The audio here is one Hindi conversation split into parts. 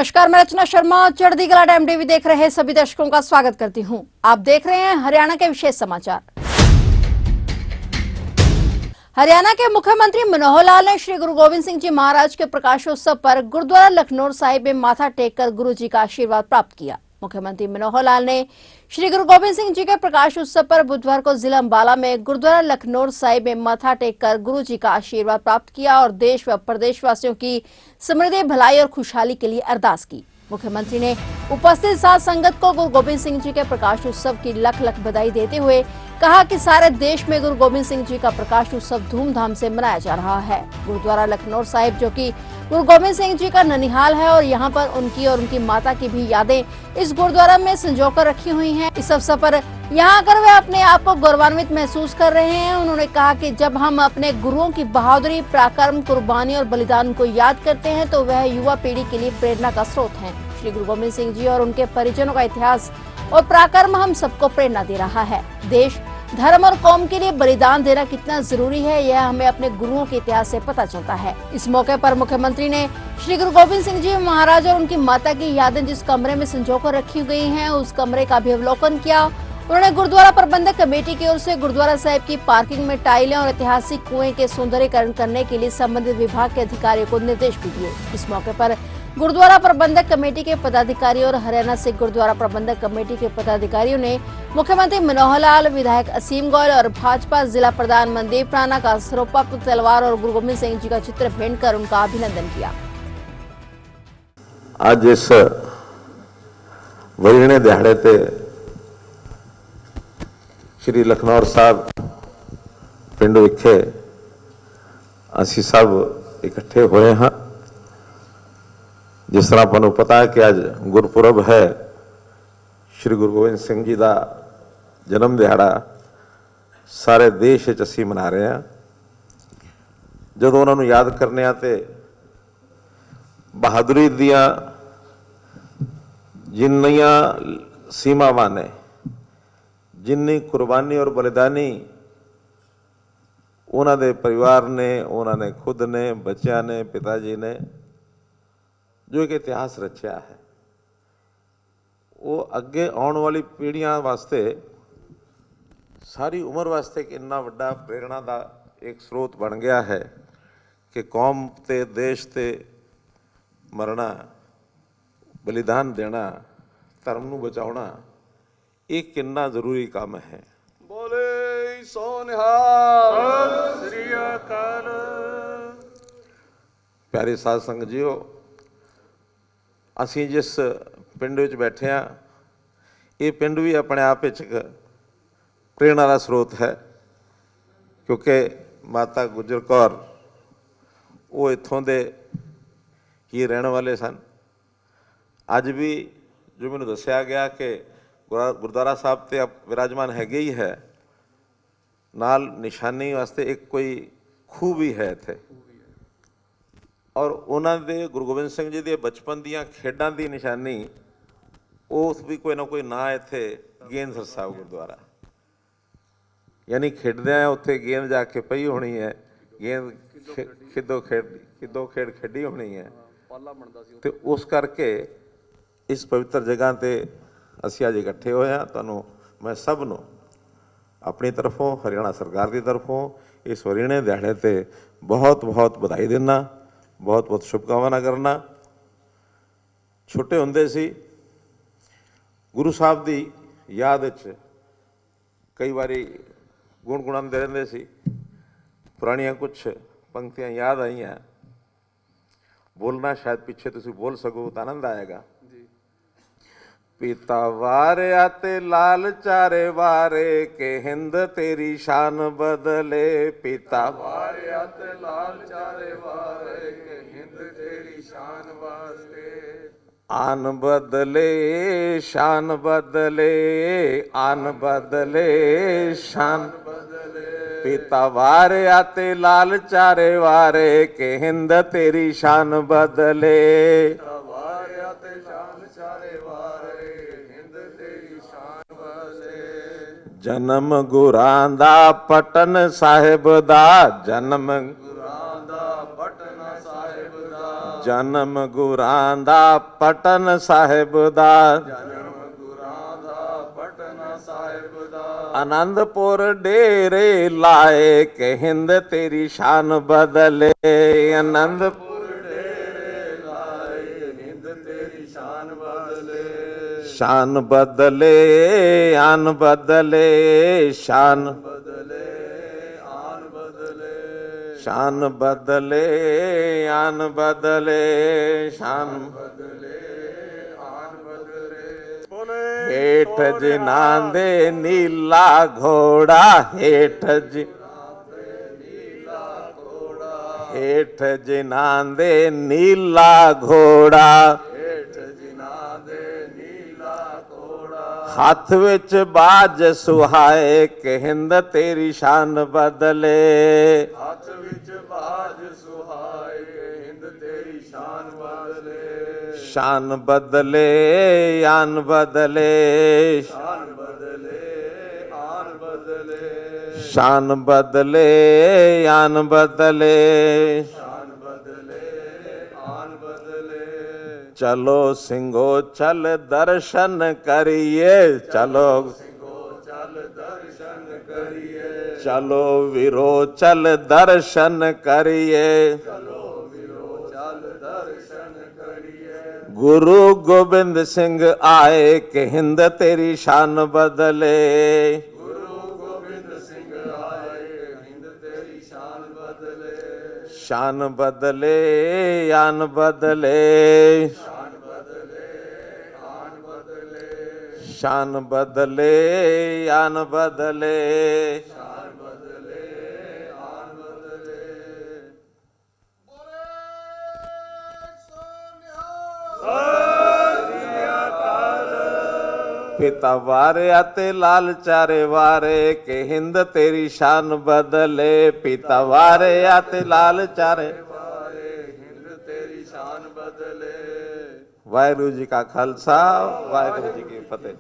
नमस्कार, मैं रचना शर्मा। चढ़ती कला टाइम टीवी देख रहे सभी दर्शकों का स्वागत करती हूं। आप देख रहे हैं हरियाणा के विशेष समाचार। हरियाणा के मुख्यमंत्री मनोहर लाल ने श्री गुरु गोविंद सिंह जी महाराज के प्रकाशोत्सव पर गुरुद्वारा लखनौर साहिब में माथा टेककर गुरु जी का आशीर्वाद प्राप्त किया। मुख्यमंत्री मनोहर लाल ने श्री गुरु गोविंद सिंह जी के प्रकाश उत्सव पर बुधवार को जिला अंबाला में गुरुद्वारा लखनौर साहिब में माथा टेककर गुरु जी का आशीर्वाद प्राप्त किया और देश व प्रदेशवासियों की समृद्धि, भलाई और खुशहाली के लिए अरदास की। मुख्यमंत्री ने उपस्थित साध संगत को गुरु गोविंद सिंह जी के प्रकाश उत्सव की लख लख बधाई देते हुए कहा कि सारे देश में गुरु गोविंद सिंह जी का प्रकाश उत्सव धूमधाम से मनाया जा रहा है। गुरुद्वारा लखनौर साहिब, जो कि गुरु गोविंद सिंह जी का ननिहाल है और यहाँ पर उनकी और उनकी माता की भी यादें इस गुरुद्वारा में संजोकर रखी हुई हैं। इस अवसर पर यहाँ आकर वे अपने आप को गौरवान्वित महसूस कर रहे हैं। उन्होंने कहा कि जब हम अपने गुरुओं की बहादुरी, पराक्रम, कुर्बानी और बलिदान को याद करते हैं तो वह युवा पीढ़ी के लिए प्रेरणा का स्रोत है। श्री गुरु गोविंद सिंह जी और उनके परिजनों का इतिहास और पराक्रम हम सबको प्रेरणा दे रहा है। देश, धर्म और कौम के लिए बलिदान देना कितना जरूरी है, यह हमें अपने गुरुओं के इतिहास से पता चलता है। इस मौके पर मुख्यमंत्री ने श्री गुरु गोविंद सिंह जी महाराज और उनकी माता की यादें जिस कमरे में संजोकर रखी गई हैं, उस कमरे का भी अवलोकन किया। उन्होंने गुरुद्वारा प्रबंधक कमेटी की ओर से गुरुद्वारा साहिब की पार्किंग में टाइलें और ऐतिहासिक कुएं के सौंदर्यीकरण करने के लिए संबंधित विभाग के अधिकारियों को निर्देश भी दिए। इस मौके पर गुरुद्वारा प्रबंधक कमेटी के पदाधिकारी और हरियाणा सिख गुरुद्वारा प्रबंधक कमेटी के पदाधिकारियों ने मुख्यमंत्री मनोहर लाल, विधायक असीम गोयल और भाजपा जिला प्रधान मनदीप राणा का सरोपा तलवार और गुरु गोविंद सिंह जी का चित्र भेंट कर उनका अभिनंदन किया। आज इस वरीणे दिहाड़े ते श्री लखनौर साहब पिंड विखे असी सब इकट्ठे होए हाँ। जिस तरह आपको पता है कि आज गुरपुरब है, श्री गुरु गोविंद सिंह जी का जन्म दिहाड़ा सारे देश असी मना रहे हैं। जब उन्होंने याद करने आते बहादुरी दियां जिन्नियां सीमावां ने, जिन्नी कुर्बानी और बलिदानी उन्होंने परिवार ने, उन्होंने खुद ने, बच्चा ने, पिताजी ने जो एक इतिहास रचा है, वो अगे आने वाली पीढ़ियां वास्ते, सारी उम्र वास्ते कि इन्ना वड्डा प्रेरणा का एक स्रोत बन गया है कि कौम ते देश ते मरना, बलिदान देना, धर्म नूं बचाउणा एक कितना जरूरी काम है। बोले सो निहाल, श्री अकाल। प्यारे साध संगत जीओ, असी जिस पिंड विच बैठे हाँ, ये पिंड भी अपने आप एक प्रेरणा का स्रोत है, क्योंकि माता गुजर कौर वो इत्थों दे ही रहने वाले सन। अज भी जो मैंने दसिया गया कि गुरुद्वारा साहब ते विराजमान हैगे ही है, नाल निशानी वास्ते एक कोई खूह भी है इत्थे, और उन्होंने गुरु गोबिंद सिंह जी के बचपन दियां खेडां दी निशानी उस भी कोई ना कोई ना इत्थे गेंद साहब गुरुद्वारा, यानी खेडदे उत्थे गेंद जाके पई होनी है, गेंद खिदो खेड खेडी होनी है। तो उस करके इस पवित्र जगह ते असीं अज इकट्ठे होए हां। तुहानूं मैं सब नूं अपनी तरफों, हरियाणा सरकार की तरफों इस वरीणे दिहाड़े ते बहुत बहुत बधाई देना, बहुत बहुत शुभकामना करना। छोटे हुंदे सी गुरु साहब की याद च कई बारी गुणगुणाते रहंदे सी। पुरानियां कुछ पंक्तियां याद आईयां, बोलना शायद पीछे तुसीं बोल सको तो आनंद आएगा। पीता वारे आते लाल चारे वारे के हिंद तेरी शान बदले। पीता वारे आते लाल चारे वारे के हिंद तेरी शान वास्ते। आन बदले शान बदले, आन बदले शान बदले। पीता वारे आते लाल चारे वारे के हिंद तेरी शान बदले। वारे आते शान चारे वारे हिंद तेरी शान बदले। जन्म गुरां दा पटन साहिब दा, जन्म गुरां दा पटन साहिब दा। ਜਨਮ ਗੁਰਾਂ ਦਾ ਪਟਨ ਸਾਹਿਬ ਦਾ ਜਨਮ ਗੁਰਾਂ ਦਾ ਪਟਨਾ ਸਾਹਿਬ ਦਾ ਆਨੰਦਪੁਰ ਡੇਰੇ ਲਾਏ ਕਿ ਹਿੰਦ ਤੇਰੀ ਸ਼ਾਨ ਬਦਲੇ ਆਨੰਦਪੁਰ ਡੇਰੇ ਲਾਏ ਹਿੰਦ ਤੇਰੀ ਸ਼ਾਨ ਬਦਲੇ ਸ਼ਾਨ ਬਦਲੇ ਆਨ ਬਦਲੇ ਸ਼ਾਨ ਬਦਲੇ ਆਨ ਬਦਲੇ ਸ਼ਾਨ ਬਦਲੇ ਆਨ ਬਦਲੇ ਸ਼ਾਨ ਬਦਲੇ ਆਨ ਬਦਲੇ ਬੋਲੇ ਹੇਠ ਜਿਨ੍ਹਾਂ ਦੇ ਨੀਲਾ ਘੋੜਾ ਹੇਠ ਹੇਠ ਜਿਨ੍ਹਾਂ ਦੇ ਨੀਲਾ ਘੋੜਾ ਹੇਠ ਜਿਨ੍ਹਾਂ ਦੇ ਨੀਲਾ ਕੋੜਾ ਹੱਥ ਵਿੱਚ ਬਾਜ ਸੁਹਾਏ ਕਿ ਹਿੰਦ ਤੇਰੀ ਸ਼ਾਨ ਬਦਲੇ ਹੱਥ ਵਿੱਚ ਬਾਜ ਸੁਹਾਏ ਹਿੰਦ ਤੇਰੀ ਸ਼ਾਨ ਬਦਲੇ ਸ਼ਾਨ ਬਦਲੇ ਆਨ ਬਦਲੇ ਸ਼ਾਨ ਬਦਲੇ ਆਨ ਬਦਲੇ ਸ਼ਾਨ ਬਦਲੇ ਆਨ ਬਦਲੇ ਸ਼ਾਨ ਬਦਲੇ ਆਨ ਬਦਲੇ ਚਲੋ ਸਿੰਘੋ ਚਲ ਦਰਸ਼ਨ ਕਰੀਏ ਚਲੋ ਸਿੰਘੋ ਚੱਲ ਦਰਸ਼ਨ ਕਰੀਏ ਚਲੋ ਵੀਰੋ ਚਲ ਦਰਸ਼ਨ ਕਰੀਏ ਚਲੋ ਵੀਰੋ ਚੱਲ ਦਰਸ਼ਨ ਕਰੀਏ ਗੁਰੂ ਗੋਬਿੰਦ ਸਿੰਘ ਆਏ ਕਿ ਹਿੰਦ ਤੇਰੀ ਸ਼ਾਨ ਬਦਲੇ ਗੁਰੂ ਗੋਬਿੰਦ ਸਿੰਘ ਆਏ ਹਿੰਦ ਤੇਰੀ ਸ਼ਾਨ ਬਦਲੇ ਸ਼ਾਨ ਬਦਲੇ ਆਨ ਬਦਲੇ ਸ਼ਾਨ ਬਦਲੇ ਆਨ ਬਦਲੇ ਸ਼ਾਨ ਬਦਲੇ ਆਨ ਬਦਲੇ ਸ਼ਾਨ ਬਦਲੇ ਆਨ ਬਦਲੇ ਪਿਤਾ ਵਾਰਿਆ ਤੇ ਲਾਲ ਚਾਰੇ ਵਾਰੇ ਕਿ ਹਿੰਦ ਤੇਰੀ ਸ਼ਾਨ ਬਦਲੇ ਪਿਤਾ ਵਾਰਿਆ ਤੇ ਲਾਲ ਚਾਰੇ ਵਾਰੇ ਹਿੰਦ ਤੇਰੀ ਸ਼ਾਨ ਬਦਲੇ ਵਾਹਿਗੁਰੂ ਜੀ ਕਾ ਖਾਲਸਾ वाहिगुरु जी की फतेह।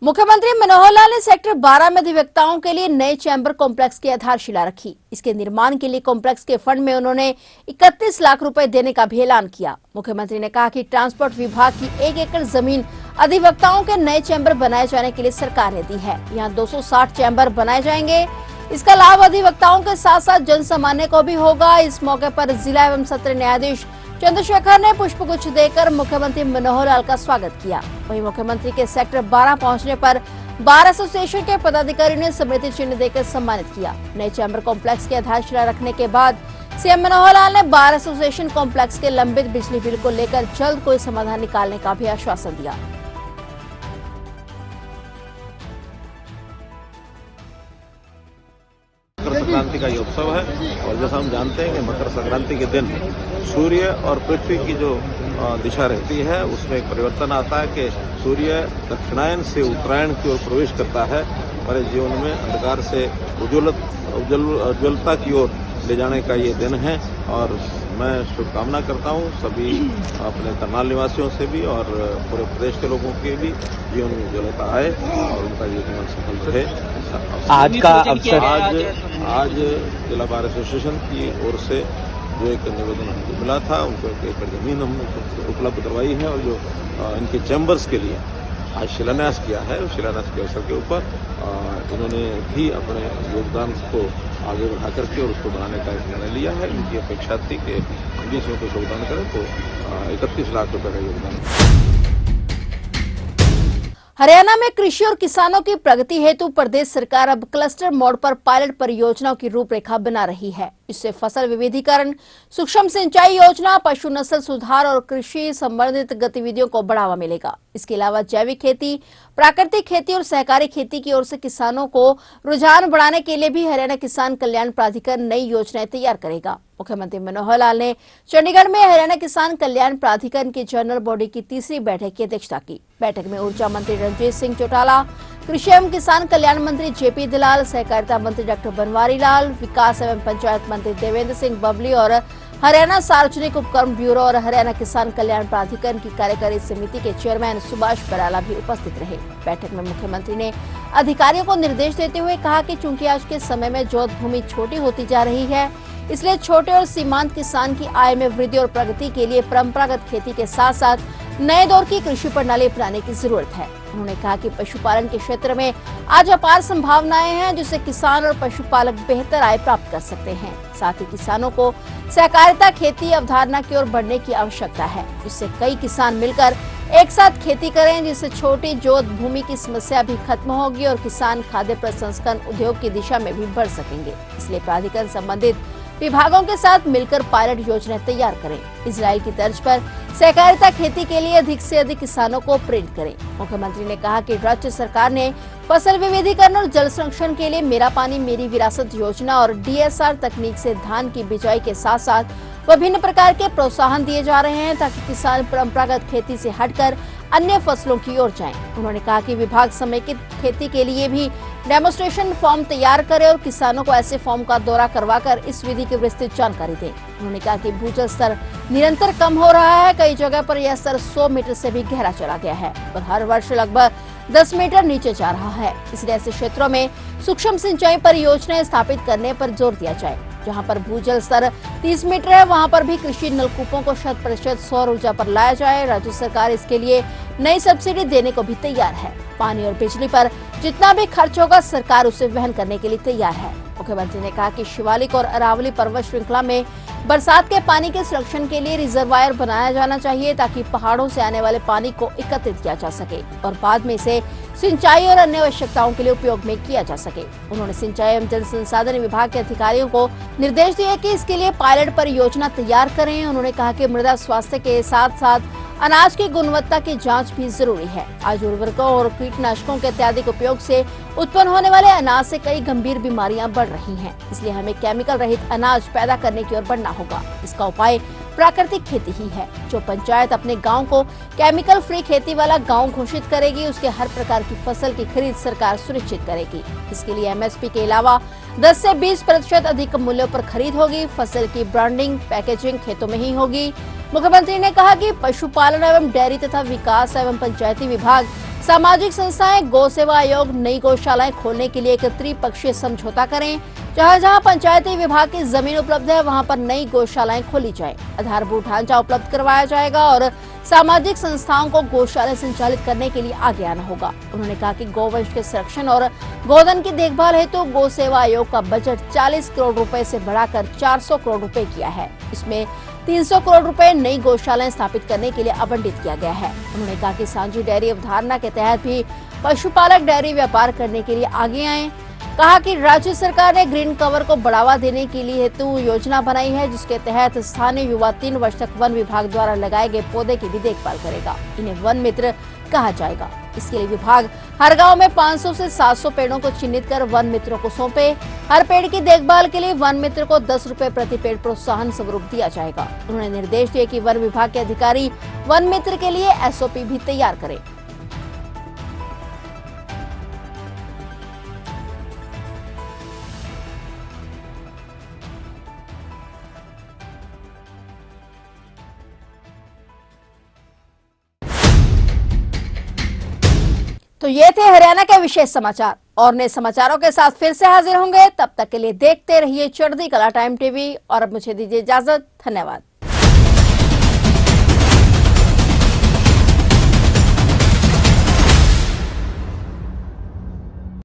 मुख्यमंत्री मनोहर लाल ने सेक्टर 12 में अधिवक्ताओं के लिए नए चैम्बर कॉम्प्लेक्स की आधारशिला रखी। इसके निर्माण के लिए कॉम्प्लेक्स के फंड में उन्होंने 31 लाख रुपए देने का भी ऐलान किया। मुख्यमंत्री ने कहा कि ट्रांसपोर्ट विभाग की 1 एकड़ जमीन अधिवक्ताओं के नए चैम्बर बनाए जाने के लिए सरकार ने दी है। यहाँ 260 चैम्बर बनाए जाएंगे। इसका लाभ अधिवक्ताओं के साथ साथ जन सामान्य को भी होगा। इस मौके पर जिला एवं सत्र न्यायाधीश चंद्रशेखर ने पुष्पगुच्छ देकर मुख्यमंत्री मनोहर लाल का स्वागत किया। वहीं मुख्यमंत्री के सेक्टर 12 पहुंचने पर बार एसोसिएशन के पदाधिकारियों ने स्मृति चिन्ह देकर सम्मानित किया। नए चैम्बर कॉम्प्लेक्स की आधारशिला रखने के बाद सीएम मनोहर लाल ने बार एसोसिएशन कॉम्प्लेक्स के लंबित बिजली बिल को लेकर जल्द कोई समाधान निकालने का भी आश्वासन दिया। मकर संक्रांति का ये उत्सव है और जैसा हम जानते हैं कि मकर संक्रांति के दिन सूर्य और पृथ्वी की जो दिशा रहती है उसमें एक परिवर्तन आता है कि सूर्य दक्षिणायन से उत्तरायण की ओर प्रवेश करता है। हमारे जीवन में अंधकार से उज्ज्वलता की ओर ले जाने का ये दिन है और मैं शुभकामना करता हूँ सभी अपने करनाल निवासियों से भी और पूरे प्रदेश के लोगों के भी जीवन में उज्ज्वलता आए और उनका ये जीवन सफल रहे। आज का अवसर आज जिला बार एसोसिएशन की ओर से जो एक निवेदन हमको मिला था उनको 1 एकड़ जमीन हमने उपलब्ध करवाई है और जो इनके चैम्बर्स के लिए आज शिलान्यास किया है। शिलान्यास के अवसर के ऊपर इन्होंने भी अपने योगदान को आगे बढ़ा करके और उसको बनाने का एक निर्णय लिया है। इनकी अपेक्षा थी कि हम इसमें कुछ योगदान करें तो 31 लाख रुपए का योगदान। हरियाणा में कृषि और किसानों की प्रगति हेतु प्रदेश सरकार अब क्लस्टर मोड पर पायलट परियोजनाओं की रूपरेखा बना रही है। इससे फसल विविधीकरण, सूक्ष्म सिंचाई योजना, पशु नस्ल सुधार और कृषि संबंधित गतिविधियों को बढ़ावा मिलेगा। इसके अलावा जैविक खेती, प्राकृतिक खेती और सहकारी खेती की ओर से किसानों को रुझान बढ़ाने के लिए भी हरियाणा किसान कल्याण प्राधिकरण नई योजनाएं तैयार करेगा। मुख्यमंत्री मनोहर लाल ने चंडीगढ़ में हरियाणा किसान कल्याण प्राधिकरण की जनरल बॉडी की 3री बैठक की अध्यक्षता की। बैठक में ऊर्जा मंत्री रणजीत सिंह चौटाला, कृषि एवं किसान कल्याण मंत्री जेपी दलाल, सहकारिता मंत्री डॉक्टर बनवारी लाल, विकास एवं पंचायत मंत्री देवेंद्र सिंह बबली और हरियाणा सार्वजनिक उपक्रम ब्यूरो और हरियाणा किसान कल्याण प्राधिकरण की कार्यकारी समिति के चेयरमैन सुभाष बराला भी उपस्थित रहे। बैठक में मुख्यमंत्री ने अधिकारियों को निर्देश देते हुए कहा कि चूंकि आज के समय में जोत भूमि छोटी होती जा रही है, इसलिए छोटे और सीमांत किसान की आय में वृद्धि और प्रगति के लिए परंपरागत खेती के साथ साथ नए दौर की कृषि प्रणाली अपनाने की जरूरत है। उन्होंने कहा कि पशुपालन के क्षेत्र में आज अपार संभावनाएं हैं, जिससे किसान और पशुपालक बेहतर आय प्राप्त कर सकते हैं। साथ ही किसानों को सहकारिता खेती अवधारणा की ओर बढ़ने की आवश्यकता है, जिससे कई किसान मिलकर एक साथ खेती करें, जिससे छोटी जोत भूमि की समस्या भी खत्म होगी और किसान खाद्य प्रसंस्करण उद्योग की दिशा में भी बढ़ सकेंगे। इसलिए प्राधिकरण संबंधित विभागों के साथ मिलकर पायलट योजना तैयार करें। इजराइल की तर्ज पर सहकारिता खेती के लिए अधिक से अधिक किसानों को प्रेरित करें। मुख्यमंत्री ने कहा कि राज्य सरकार ने फसल विविधीकरण और जल संरक्षण के लिए मेरा पानी मेरी विरासत योजना और DSR तकनीक से धान की बिजाई के साथ साथ विभिन्न प्रकार के प्रोत्साहन दिए जा रहे हैं, ताकि किसान परंपरागत खेती से हटकर अन्य फसलों की ओर जाएं। उन्होंने कहा कि विभाग समेकित खेती के लिए भी डेमोन्स्ट्रेशन फॉर्म तैयार करे और किसानों को ऐसे फॉर्म का दौरा करवाकर इस विधि की विस्तृत जानकारी दें। उन्होंने कहा कि भूजल स्तर निरंतर कम हो रहा है, कई जगह पर यह स्तर 100 मीटर से भी गहरा चला गया है और हर वर्ष लगभग 10 मीटर नीचे जा रहा है। इसलिए ऐसे क्षेत्रों में सूक्ष्म सिंचाई परियोजनाएं स्थापित करने पर जोर दिया जाए। जहां पर भूजल स्तर 30 मीटर है, वहां पर भी कृषि नलकूपों को 100% सौर ऊर्जा पर लाया जाए। राज्य सरकार इसके लिए नई सब्सिडी देने को भी तैयार है। पानी और बिजली पर जितना भी खर्च होगा सरकार उसे वहन करने के लिए तैयार है। मुख्यमंत्री ने कहा कि शिवालिक और अरावली पर्वत श्रृंखला में बरसात के पानी के संरक्षण के लिए रिजर्वायर बनाया जाना चाहिए, ताकि पहाड़ों से आने वाले पानी को एकत्रित किया जा सके और बाद में इसे सिंचाई और अन्य आवश्यकताओं के लिए उपयोग में किया जा सके। उन्होंने सिंचाई एवं जल संसाधन विभाग के अधिकारियों को निर्देश दिए कि इसके लिए पायलट परियोजना तैयार करें। उन्होंने कहा कि मृदा स्वास्थ्य के साथ साथ अनाज की गुणवत्ता की जांच भी जरूरी है। आज उर्वरकों और कीटनाशकों के अत्यधिक उपयोग से उत्पन्न होने वाले अनाज से कई गंभीर बीमारियां बढ़ रही हैं। इसलिए हमें केमिकल रहित अनाज पैदा करने की ओर बढ़ना होगा। इसका उपाय प्राकृतिक खेती ही है। जो पंचायत अपने गांव को केमिकल फ्री खेती वाला गांव घोषित करेगी, उसके हर प्रकार की फसल की खरीद सरकार सुनिश्चित करेगी। इसके लिए MSP के अलावा 10 से 20% अधिक मूल्यों पर खरीद होगी। फसल की ब्रांडिंग पैकेजिंग खेतों में ही होगी। मुख्यमंत्री ने कहा कि पशुपालन एवं डेयरी तथा विकास एवं पंचायती विभाग, सामाजिक संस्थाएं, गौ सेवा आयोग नई गौशालाएं खोलने के लिए एक त्रिपक्षीय समझौता करें। जहां जहां पंचायती विभाग की जमीन उपलब्ध है, वहां पर नई गौशालाएं खोली जाए। आधारभूत ढांचा उपलब्ध करवाया जाएगा और सामाजिक संस्थाओं को गौशाला संचालित करने के लिए आगे आना होगा। उन्होंने कहा कि गौवंश के संरक्षण और गोधन की देखभाल हेतु गौ सेवा आयोग का बजट 40 करोड़ रुपए से बढ़ाकर 400 करोड़ रुपए किया है। इसमें 300 करोड़ रुपए नई गौशालाएं स्थापित करने के लिए आवंटित किया गया है। उन्होंने कहा कि सांझी डेयरी अवधारणा के तहत भी पशुपालक डेयरी व्यापार करने के लिए आगे आए। कहा कि राज्य सरकार ने ग्रीन कवर को बढ़ावा देने के लिए हेतु योजना बनाई है, जिसके तहत स्थानीय युवा 3 वर्ष तक वन विभाग द्वारा लगाए गए पौधे की भी देखभाल करेगा। इन्हें वन मित्र कहा जाएगा। इसके लिए विभाग हर गांव में 500 से 700 पेड़ों को चिन्हित कर वन मित्रों को सौंपे। हर पेड़ की देखभाल के लिए वन मित्र को 10 रुपए प्रति पेड़ प्रोत्साहन स्वरूप दिया जाएगा। उन्होंने निर्देश दिए कि वन विभाग के अधिकारी वन मित्र के लिए SOP भी तैयार करें। तो ये थे हरियाणा के विशेष समाचार। और नए समाचारों के साथ फिर से हाजिर होंगे। तब तक के लिए देखते रहिए चढ़ती कला टाइम टीवी और अब मुझे दीजिए इजाजत। धन्यवाद।